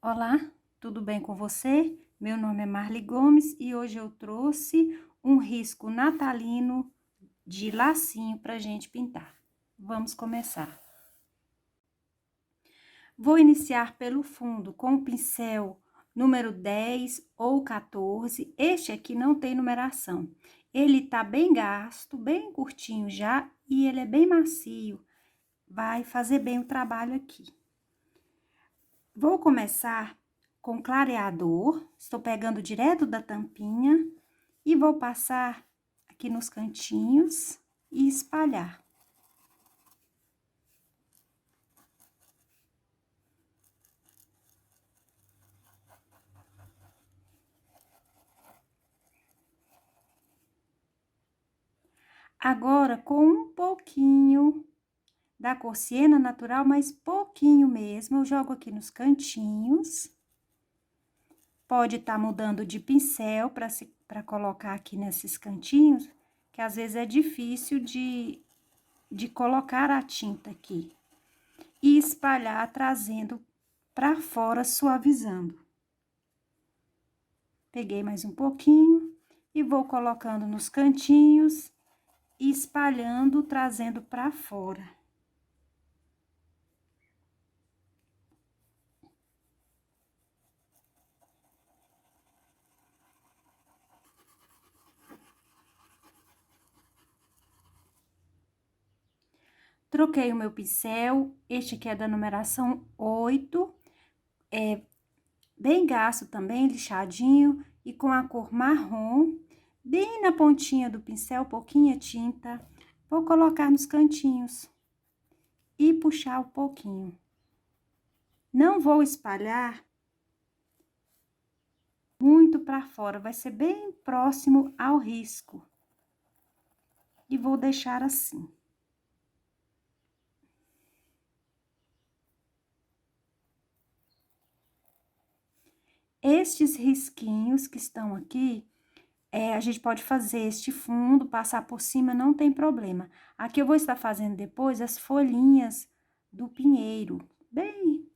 Olá, tudo bem com você? Meu nome é Marli Gomes e hoje eu trouxe um risco natalino de lacinho para gente pintar. Vamos começar. Vou iniciar pelo fundo com o pincel número 10 ou 14. Este aqui não tem numeração. Ele tá bem gasto, bem curtinho já e ele é bem macio. Vai fazer bem o trabalho aqui. Vou começar com clareador, estou pegando direto da tampinha e vou passar aqui nos cantinhos e espalhar. Agora, com um pouquinho da cor siena natural, mas pouquinho mesmo, eu jogo aqui nos cantinhos. Pode estar mudando de pincel para colocar aqui nesses cantinhos, que às vezes é difícil de colocar a tinta aqui. E espalhar, trazendo para fora, suavizando. Peguei mais um pouquinho e vou colocando nos cantinhos e espalhando, trazendo para fora. Troquei o meu pincel, este aqui é da numeração 8, é bem gasto também, lixadinho, e com a cor marrom, bem na pontinha do pincel, pouquinha tinta. Vou colocar nos cantinhos e puxar um pouquinho. Não vou espalhar muito para fora, vai ser bem próximo ao risco. E vou deixar assim. Estes risquinhos que estão aqui, a gente pode fazer este fundo, passar por cima, não tem problema. Aqui eu vou estar fazendo depois as folhinhas do pinheiro, bem,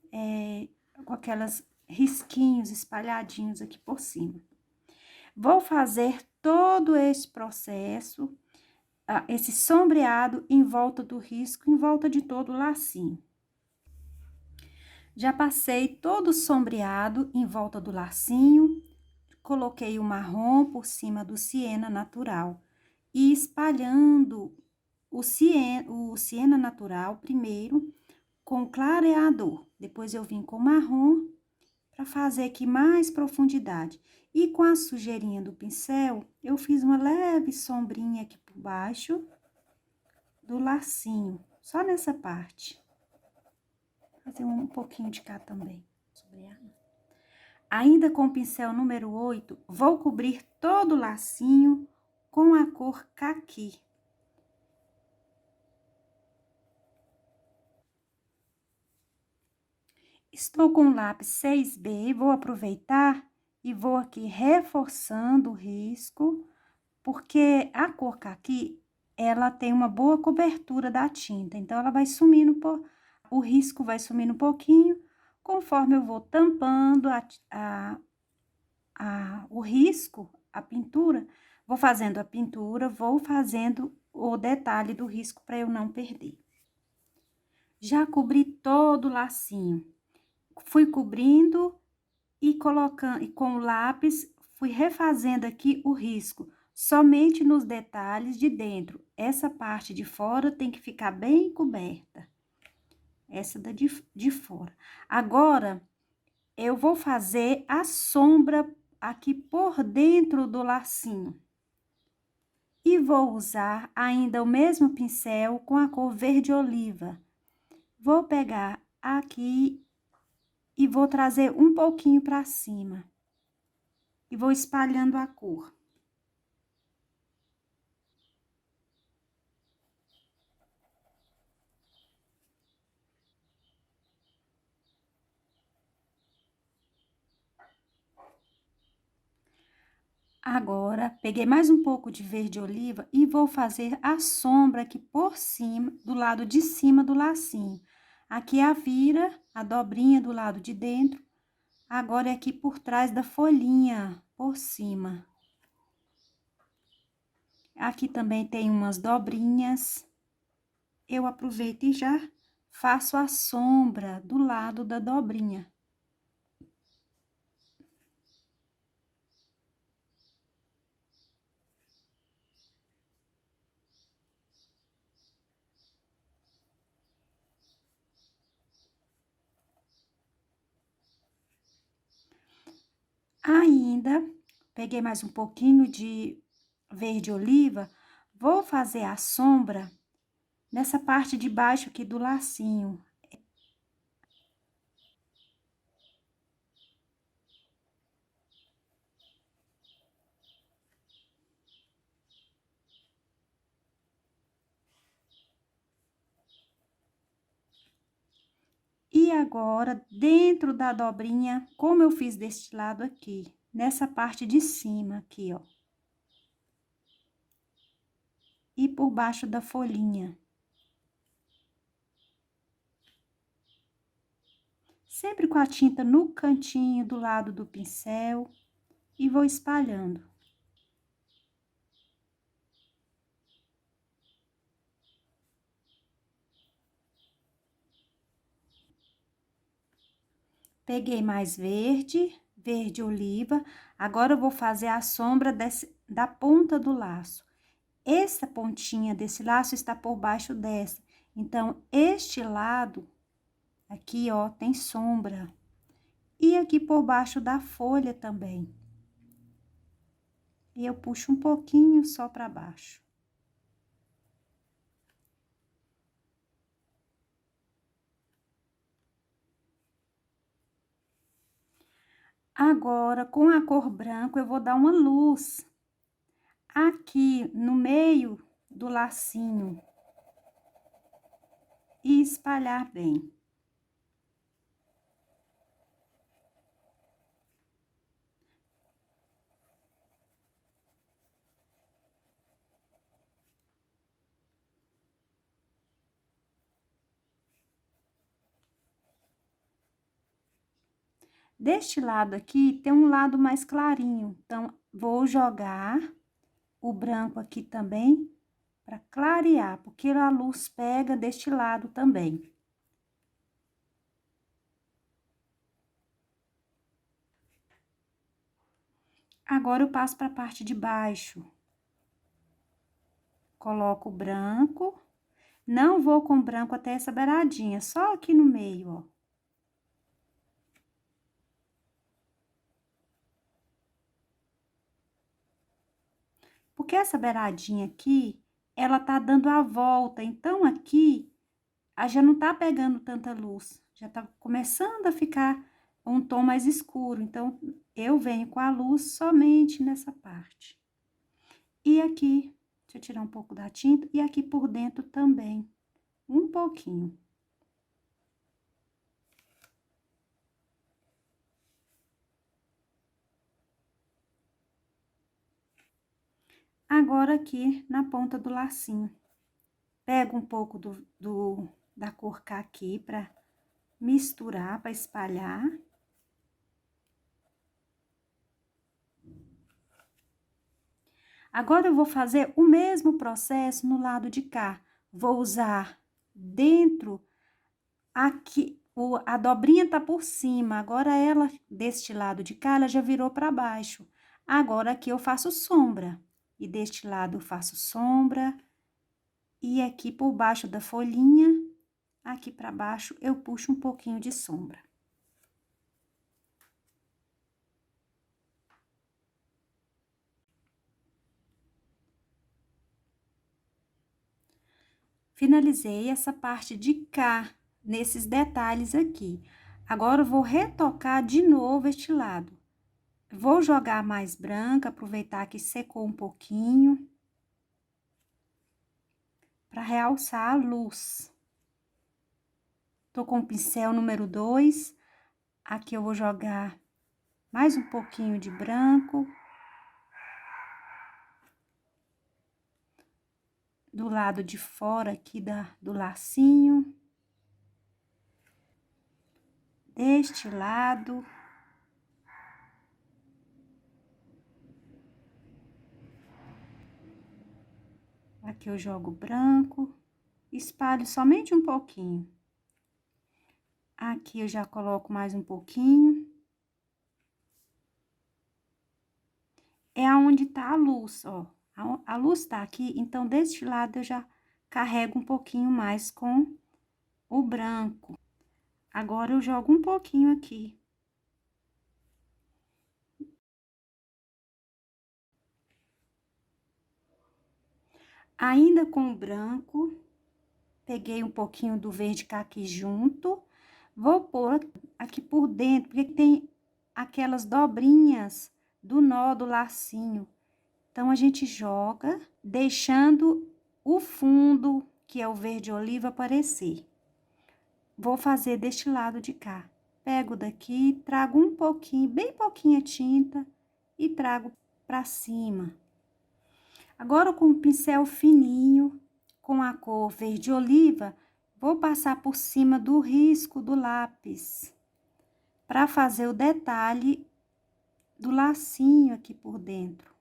com aquelas risquinhos espalhadinhos aqui por cima. Vou fazer todo esse processo, esse sombreado em volta do risco, em volta de todo o lacinho. Já passei todo sombreado em volta do lacinho, coloquei o marrom por cima do siena natural e espalhando o siena natural primeiro com clareador. Depois eu vim com marrom para fazer aqui mais profundidade. E com a sujeirinha do pincel, eu fiz uma leve sombrinha aqui por baixo do lacinho, só nessa parte. Fazer um pouquinho de cá também, sombrear. Ainda com o pincel número 8, vou cobrir todo o lacinho com a cor caqui. Estou com o lápis 6B, vou aproveitar e vou aqui reforçando o risco, porque a cor caqui, ela tem uma boa cobertura da tinta, então ela vai sumindo, o risco vai sumindo um pouquinho, conforme eu vou tampando o risco, a pintura, vou fazendo a pintura, vou fazendo o detalhe do risco para eu não perder. Já cobri todo o lacinho. Fui cobrindo e colocando, e com o lápis, fui refazendo aqui o risco, somente nos detalhes de dentro. Essa parte de fora tem que ficar bem coberta. Essa de fora. Agora, eu vou fazer a sombra aqui por dentro do lacinho. E vou usar ainda o mesmo pincel com a cor verde oliva. Vou pegar aqui e vou trazer um pouquinho para cima. E vou espalhando a cor. Agora, peguei mais um pouco de verde oliva e vou fazer a sombra aqui por cima, do lado de cima do lacinho. Aqui a vira, a dobrinha do lado de dentro, Agora é aqui por trás da folhinha, por cima. Aqui também tem umas dobrinhas. Eu aproveito e já faço a sombra do lado da dobrinha. Ainda, peguei mais um pouquinho de verde oliva, vou fazer a sombra nessa parte de baixo aqui do lacinho. E agora, dentro da dobrinha, como eu fiz deste lado aqui, nessa parte de cima aqui, ó. E por baixo da folhinha. Sempre com a tinta no cantinho do lado do pincel e vou espalhando. Peguei mais verde, verde oliva. Agora eu vou fazer a sombra da ponta do laço. Essa pontinha desse laço está por baixo dessa. Então, este lado aqui, ó, tem sombra. E aqui por baixo da folha também. E eu puxo um pouquinho só para baixo. Agora, com a cor branca, eu vou dar uma luz aqui no meio do lacinho e espalhar bem. Deste lado aqui, tem um lado mais clarinho, então, vou jogar o branco aqui também para clarear, porque a luz pega deste lado também. Agora, eu passo para a parte de baixo. Coloco o branco. Não vou com branco até essa beiradinha, só aqui no meio, ó. Porque essa beiradinha aqui, ela tá dando a volta, então aqui, já não tá pegando tanta luz. Já tá começando a ficar um tom mais escuro, então, eu venho com a luz somente nessa parte. E aqui, deixa eu tirar um pouco da tinta, e aqui por dentro também, um pouquinho. Agora, aqui na ponta do lacinho, pego um pouco da cor caqui pra misturar, pra espalhar. Agora, eu vou fazer o mesmo processo no lado de cá. Vou usar dentro, aqui, a dobrinha tá por cima, agora ela, deste lado de cá, ela já virou pra baixo. Agora, aqui eu faço sombra, e deste lado eu faço sombra, e aqui por baixo da folhinha, aqui pra baixo, eu puxo um pouquinho de sombra. Finalizei essa parte de cá, nesses detalhes aqui. Agora, eu vou retocar de novo este lado. Vou jogar mais branca, aproveitar que secou um pouquinho. Para realçar a luz. Tô com o pincel número 2. Aqui eu vou jogar mais um pouquinho de branco. Do lado de fora aqui do lacinho. Deste lado. Aqui eu jogo branco, espalho somente um pouquinho. Aqui eu já coloco mais um pouquinho. É aonde tá a luz, ó. A luz tá aqui, então deste lado eu já carrego um pouquinho mais com o branco. Agora eu jogo um pouquinho aqui. Ainda com o branco, peguei um pouquinho do verde caqui junto. Vou pôr aqui por dentro, porque tem aquelas dobrinhas do nó do lacinho. Então, a gente joga, deixando o fundo, que é o verde oliva, aparecer. Vou fazer deste lado de cá. Pego daqui, trago um pouquinho, bem pouquinha tinta, e trago pra cima. Agora, com o pincel fininho, com a cor verde oliva, vou passar por cima do risco do lápis, para fazer o detalhe do lacinho aqui por dentro.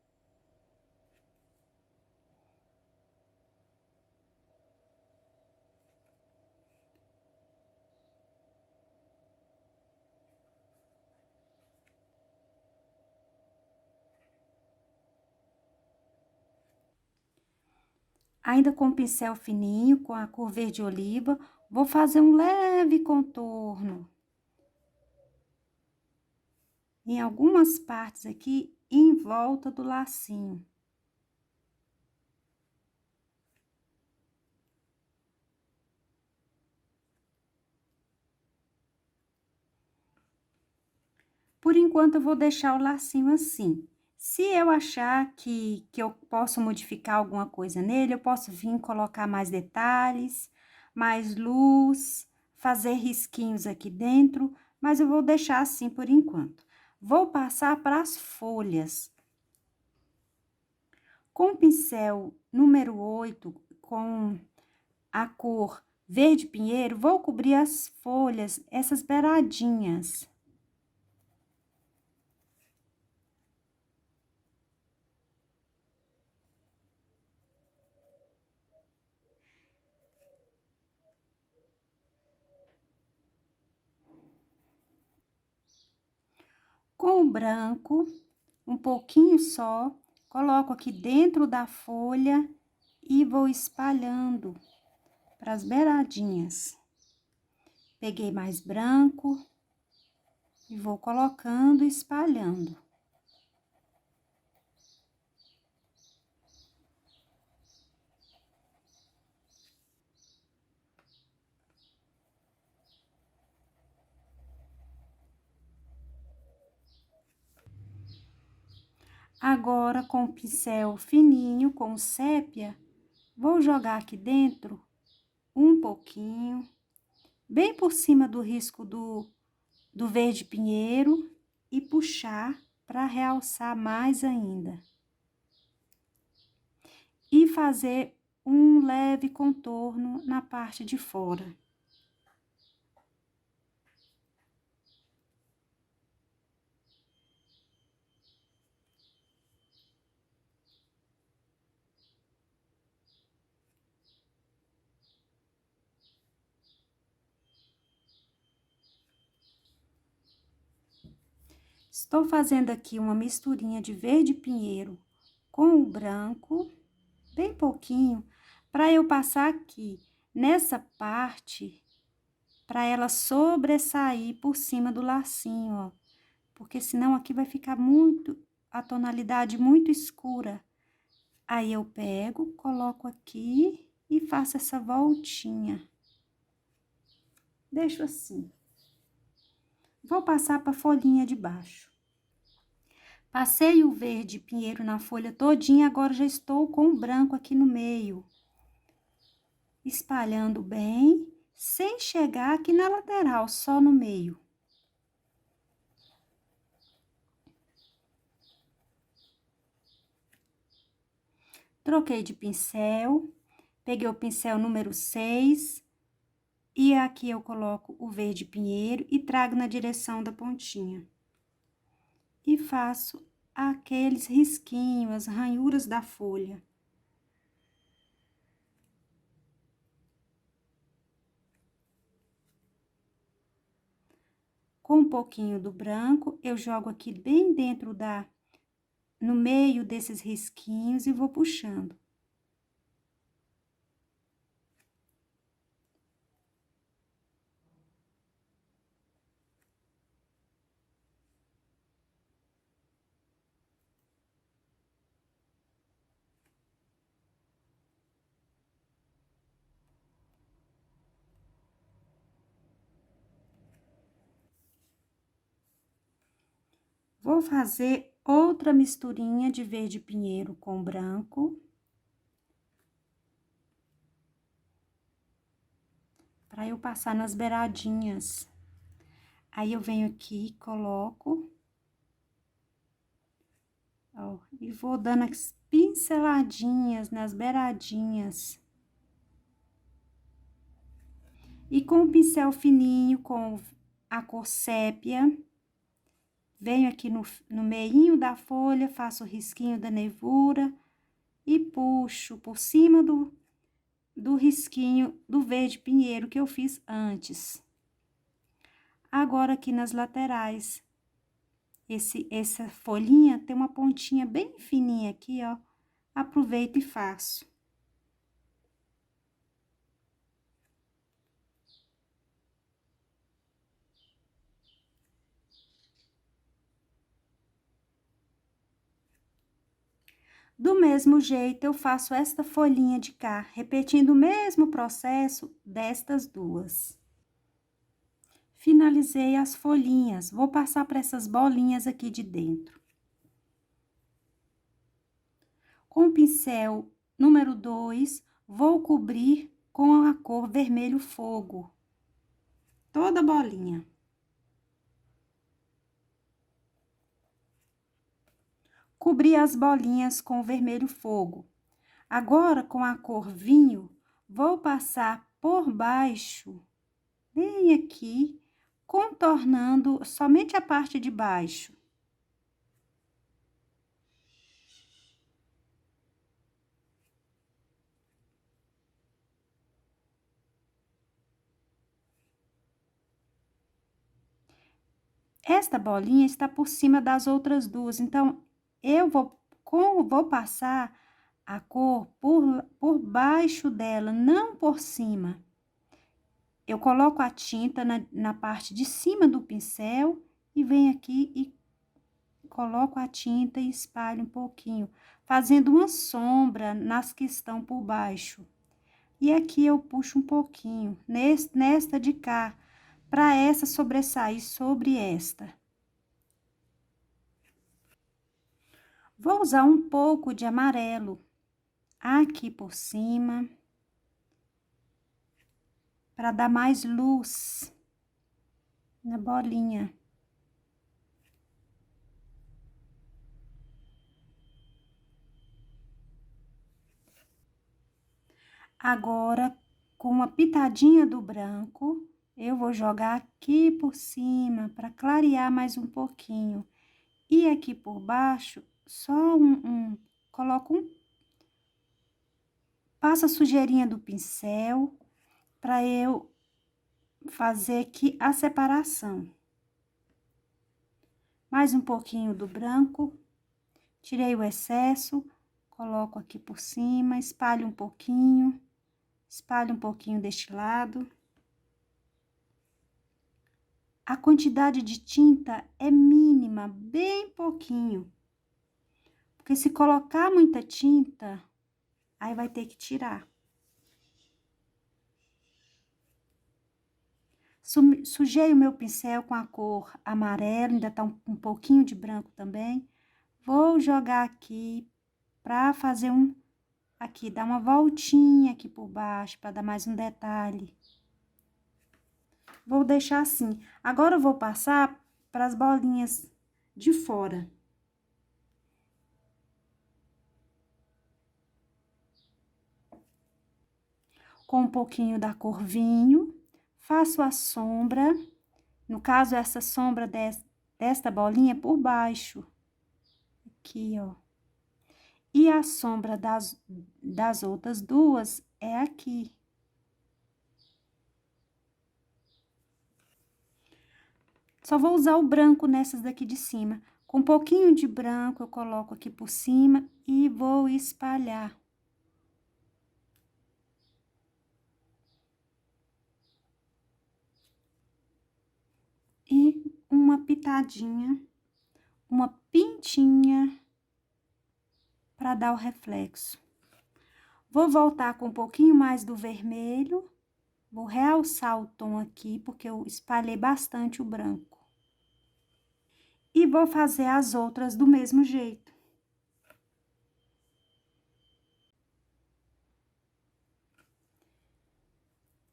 Ainda com o pincel fininho, com a cor verde oliva, vou fazer um leve contorno em algumas partes aqui em volta do lacinho. Por enquanto, eu vou deixar o lacinho assim. Se eu achar que eu posso modificar alguma coisa nele, eu posso vir colocar mais detalhes, mais luz, fazer risquinhos aqui dentro, mas eu vou deixar assim por enquanto. Vou passar para as folhas. Com o pincel número 8, com a cor verde pinheiro, vou cobrir as folhas, essas beiradinhas. Com o branco, um pouquinho só, coloco aqui dentro da folha e vou espalhando para as beiradinhas. Peguei mais branco e vou colocando e espalhando. Agora, com o pincel fininho, com sépia, vou jogar aqui dentro um pouquinho, bem por cima do risco do verde pinheiro e puxar para realçar mais ainda. E fazer um leve contorno na parte de fora. Estou fazendo aqui uma misturinha de verde pinheiro com o branco, bem pouquinho, para eu passar aqui nessa parte, para ela sobressair por cima do lacinho, ó. Porque senão aqui vai ficar a tonalidade muito escura. Aí eu pego, coloco aqui e faço essa voltinha. Deixo assim. Vou passar para a folhinha de baixo. Passei o verde pinheiro na folha todinha, agora já estou com o branco aqui no meio. Espalhando bem, sem chegar aqui na lateral, só no meio. Troquei de pincel, peguei o pincel número 6, e aqui eu coloco o verde pinheiro e trago na direção da pontinha. E faço aqueles risquinhos, as ranhuras da folha. Com um pouquinho do branco, eu jogo aqui bem dentro no meio desses risquinhos e vou puxando. Vou fazer outra misturinha de verde pinheiro com branco. Para eu passar nas beiradinhas. Aí, eu venho aqui, coloco. Ó, e vou dando as pinceladinhas nas beiradinhas. E com o pincel fininho, com a cor sépia, venho aqui no meinho da folha, faço o risquinho da nervura e puxo por cima do risquinho do verde pinheiro que eu fiz antes. Agora, aqui nas laterais, essa folhinha tem uma pontinha bem fininha aqui, ó. Aproveito e faço. Do mesmo jeito, eu faço esta folhinha de cá, repetindo o mesmo processo destas duas. Finalizei as folhinhas, vou passar para essas bolinhas aqui de dentro. Com o pincel número 2, vou cobrir com a cor vermelho fogo, toda a bolinha. Cobri as bolinhas com vermelho fogo. Agora, com a cor vinho, vou passar por baixo, bem aqui, contornando somente a parte de baixo. Esta bolinha está por cima das outras duas, então, eu vou passar a cor por baixo dela, não por cima. Eu coloco a tinta na parte de cima do pincel e venho aqui e coloco a tinta e espalho um pouquinho, fazendo uma sombra nas que estão por baixo. E aqui eu puxo um pouquinho, nesta de cá, para essa sobressair sobre esta. Vou usar um pouco de amarelo aqui por cima, para dar mais luz na bolinha. Agora, com uma pitadinha do branco, eu vou jogar aqui por cima, para clarear mais um pouquinho. E aqui por baixo, só coloco passo a sujeirinha do pincel, para eu fazer aqui a separação. Mais um pouquinho do branco, tirei o excesso, coloco aqui por cima, espalho um pouquinho deste lado. A quantidade de tinta é mínima, bem pouquinho. Porque se colocar muita tinta, aí vai ter que tirar. Sujei o meu pincel com a cor amarela, ainda tá um pouquinho de branco também. Vou jogar aqui pra fazer aqui, dar uma voltinha aqui por baixo, para dar mais um detalhe. Vou deixar assim. Agora, eu vou passar para as bolinhas de fora. Com um pouquinho da cor vinho, faço a sombra, no caso, essa sombra desta bolinha por baixo. Aqui, ó. E a sombra das outras duas é aqui. Só vou usar o branco nessas daqui de cima. Com um pouquinho de branco, eu coloco aqui por cima e vou espalhar. E uma pitadinha, uma pintinha para dar o reflexo. Vou voltar com um pouquinho mais do vermelho. Vou realçar o tom aqui, porque eu espalhei bastante o branco. E vou fazer as outras do mesmo jeito.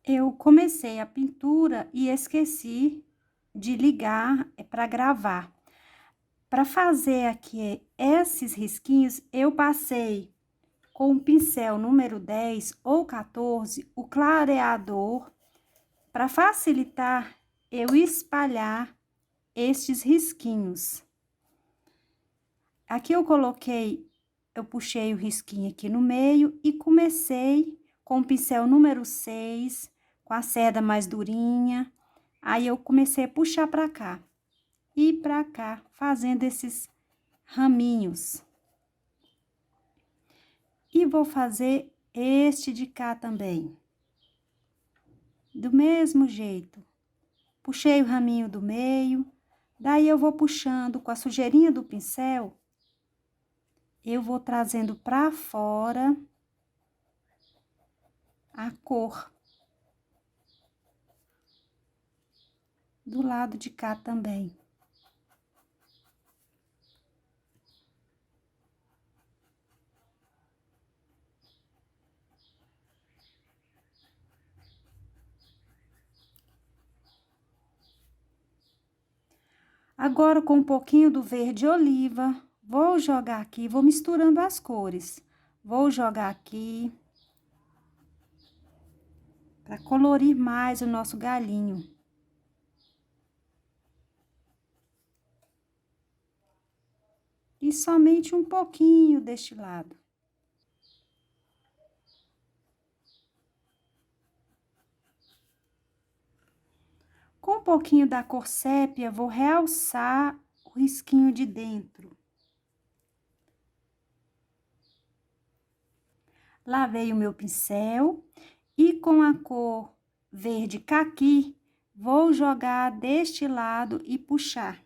Eu comecei a pintura e esqueci de ligar para gravar. Para fazer aqui esses risquinhos, eu passei com o pincel número 10 ou 14, o clareador, para facilitar eu espalhar estes risquinhos. Aqui eu puxei o risquinho aqui no meio e comecei com o pincel número 6, com a seda mais durinha. Aí, eu comecei a puxar pra cá e pra cá, fazendo esses raminhos. E vou fazer este de cá também. Do mesmo jeito. Puxei o raminho do meio, daí eu vou puxando com a sujeirinha do pincel, eu vou trazendo pra fora a cor. Do lado de cá também. Agora, com um pouquinho do verde oliva, vou jogar aqui, vou misturando as cores. Vou jogar aqui para colorir mais o nosso galinho. E somente um pouquinho deste lado. Com um pouquinho da cor sépia, vou realçar o risquinho de dentro. Lavei o meu pincel e com a cor verde caqui, vou jogar deste lado e puxar.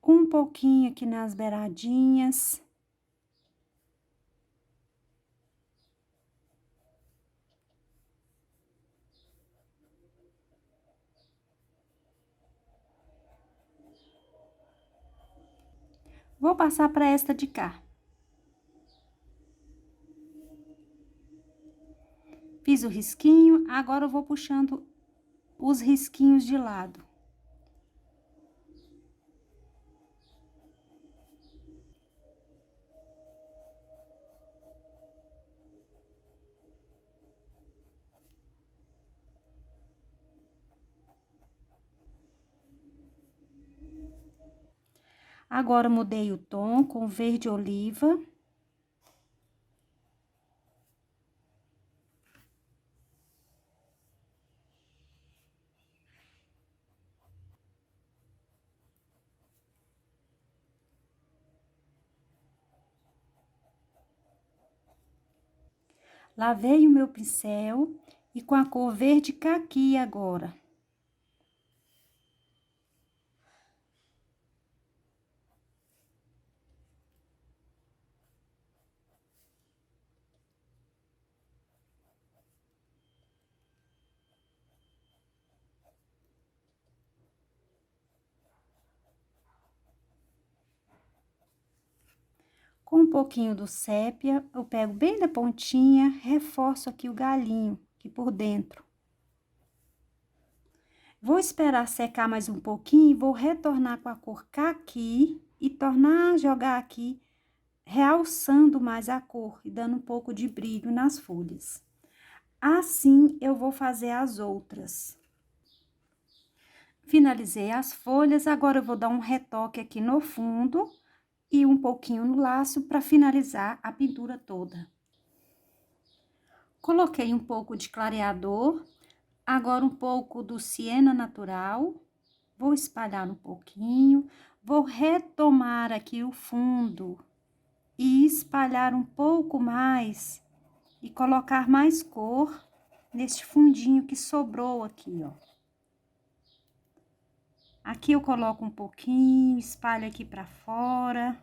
Um pouquinho aqui nas beiradinhas. Vou passar para esta de cá. Fiz o risquinho, agora eu vou puxando os risquinhos de lado. Agora, mudei o tom com verde oliva. Lavei o meu pincel e com a cor verde caqui agora. Com um pouquinho do sépia, eu pego bem da pontinha, reforço aqui o galinho, aqui por dentro. Vou esperar secar mais um pouquinho e vou retornar com a cor caqui e tornar a jogar aqui, realçando mais a cor e dando um pouco de brilho nas folhas. Assim, eu vou fazer as outras. Finalizei as folhas, agora eu vou dar um retoque aqui no fundo e um pouquinho no laço para finalizar a pintura toda. Coloquei um pouco de clareador, agora um pouco do siena natural, vou espalhar um pouquinho, vou retomar aqui o fundo e espalhar um pouco mais e colocar mais cor neste fundinho que sobrou aqui, ó. Aqui eu coloco um pouquinho, espalho aqui pra fora.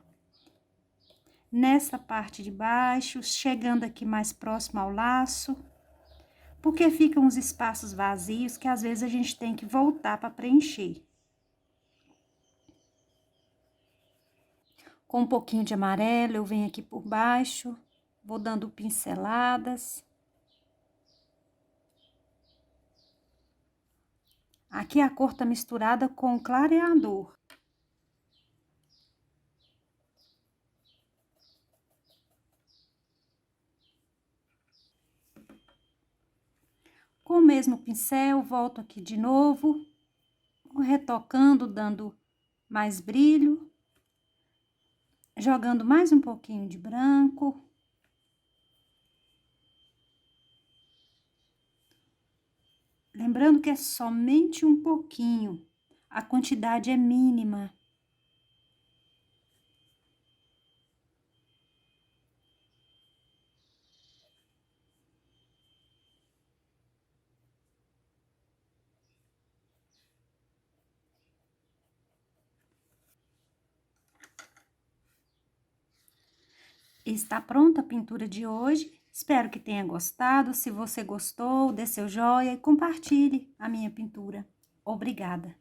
Nessa parte de baixo, chegando aqui mais próximo ao laço. Porque ficam uns espaços vazios que às vezes a gente tem que voltar para preencher. Com um pouquinho de amarelo, eu venho aqui por baixo, vou dando pinceladas. Aqui a cor tá misturada com o clareador. Com o mesmo pincel, volto aqui de novo, vou retocando, dando mais brilho, jogando mais um pouquinho de branco. Lembrando que é somente um pouquinho, a quantidade é mínima. Está pronta a pintura de hoje. Espero que tenha gostado. Se você gostou, dê seu joinha e compartilhe a minha pintura. Obrigada!